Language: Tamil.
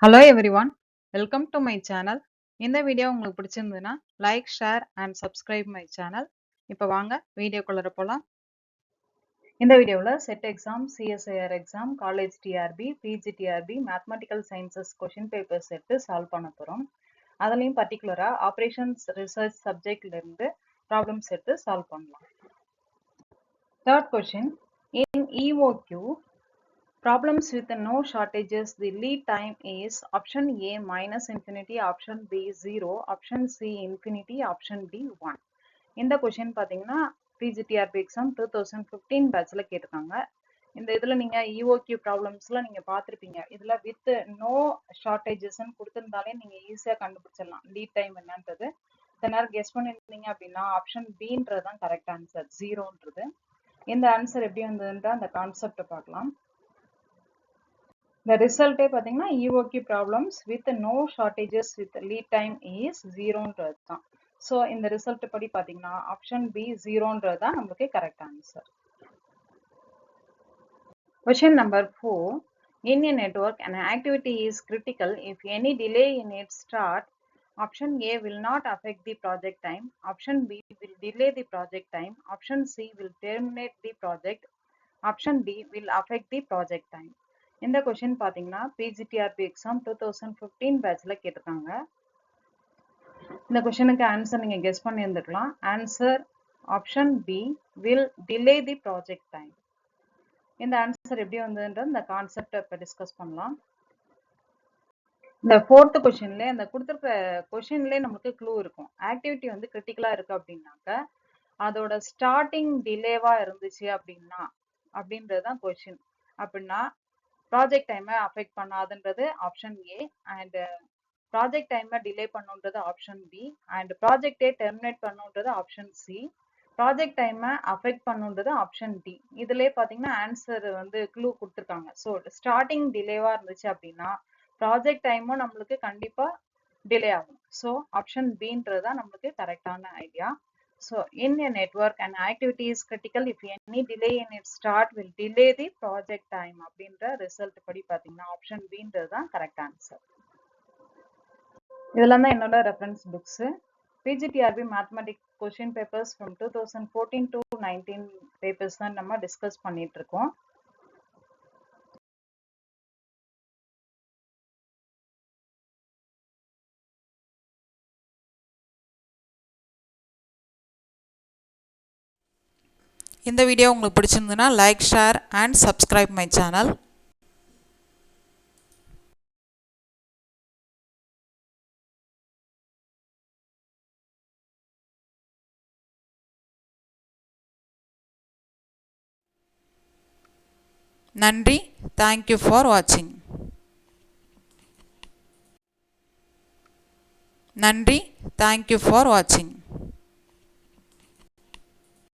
Hello everyone, welcome to my channel. இந்த வீடியோ உங்களுக்கு பிடிச்சிருந்ததுன்னா like, share and subscribe my channel. இப்போ வாங்க வீடியோக்குள்ள போகலாம். இந்த வீடியோவில் SET exam, CSIR exam, college TRB, PG TRB, mathematical sciences question papers எடுத்து சால்வ் பண்ண போகிறோம். அதுலேயும் பர்டிகுலராக ஆப்ரேஷன்ஸ் ரிசர்ச் சப்ஜெக்ட்லேருந்து ப்ராப்ளம்ஸ் எடுத்து சால்வ் பண்ணலாம். Third question, in EOQ problems with no shortages, the lead time is option A minus infinity, option B 0, option C infinity, option D 1. இந்த கொஷின் பார்த்தீங்கன்னா பிஜிடிஆர்பி எக்ஸாம் 2015 பேட்சில் கேட்டிருக்காங்க. இந்த இதில் நீங்கள் இஓக்யூ ப்ராப்ளம்ஸ்லாம் நீங்கள் பார்த்துருப்பீங்க. இதில் வித் நோ ஷார்ட்டேஜஸ்ன்னு கொடுத்துருந்தாலே நீங்கள் ஈஸியாக கண்டுபிடிச்சிடலாம் லீட் டைம் என்னன்றது. இந்த நேரம் கெஸ் பண்ணியிருந்தீங்க அப்படின்னா ஆப்ஷன் பின்றது தான் கரெக்ட் ஆன்சர், 0ன்றது. இந்த ஆன்சர் எப்படி வந்ததுன்ற அந்த கான்செப்டை பார்க்கலாம். The result பார்த்தீங்கன்னா EOQ problems with no shortages with lead time is 0ன்றது தான். ஸோ இந்த ரிசல்ட் படி பார்த்தீங்கன்னா ஆப்ஷன் பி 0ன்றது தான் நமக்கு correct answer. Question number 4. In a network, an activity is critical if any delay in its start. Option A will not affect the project time. Option B will delay the project time. Option C will terminate the project. Option D will affect the project time. இந்த கொஷின் பார்த்தீங்கன்னா பிஜிடிஆர்பி எக்ஸாம் 2015 பேட்சில் கேட்டிருக்காங்க. இந்த கொஷனுக்கு ஆன்சர் நீங்கள் கெஸ் பண்ணியிருந்துக்கலாம். Answer option B will delay the project time. இந்த ஆன்சர் எப்படி வந்ததுன்ற இந்த கான்செப்டை இப்போ டிஸ்கஸ் பண்ணலாம். இந்த ஃபோர்த்து கொஷின்லேயே அந்த கொடுத்துருக்க கொஷின்லேயே நமக்கு க்ளூ இருக்கும். ஆக்டிவிட்டி வந்து கிரிட்டிக்கலாக இருக்குது அப்படின்னாக்க அதோட ஸ்டார்டிங் டிலேவாக இருந்துச்சு அப்படின்றது தான் கொஷின். அப்படின்னா ப்ராஜெக்ட் டைமை அஃபெக்ட் பண்ணாதுன்றது ஆப்ஷன் ஏ, அண்ட் ப்ராஜெக்ட் டைமை டிலே பண்ணுன்றது ஆப்ஷன் பி, அண்ட் ப்ராஜெக்டே டெர்மினேட் பண்ணுன்றது ஆப்ஷன் சி, ப்ராஜெக்ட் டைமை அஃபெக்ட் பண்ணுன்றது ஆப்ஷன் டி. இதுலேயே பார்த்தீங்கன்னா ஆன்சர் வந்து க்ளூ கொடுத்துருக்காங்க. ஸோ ஸ்டார்டிங் டிலேவாக இருந்துச்சு அப்படின்னா ப்ராஜெக்ட் டைமும் நம்மளுக்கு கண்டிப்பாக டிலே ஆகும். ஸோ ஆப்ஷன் பின்றது தான் நம்மளுக்கு கரெக்டான idea. So in a network, an activity is critical if any delay in its start will delay the project time. அப்படின்ற ரிசல்ட் படி பார்த்தீங்கன்னா ஆப்ஷன் பின்றது தான் கரெக்ட் ஆன்சர். இதெல்லாம் தான் என்னோட reference books. PGTRB mathematics question papers from 2014 to 19 papers தான் நம்ம டிஸ்கஸ் பண்ணிட்டு இருக்கோம். இந்த வீடியோ உங்களுக்கு பிடிச்சிருந்ததுன்னா like, share and subscribe my channel. நன்றி. தேங்க்யூ ஃபார் வாட்சிங். நன்றி. தேங்க்யூ ஃபார் வாட்சிங்.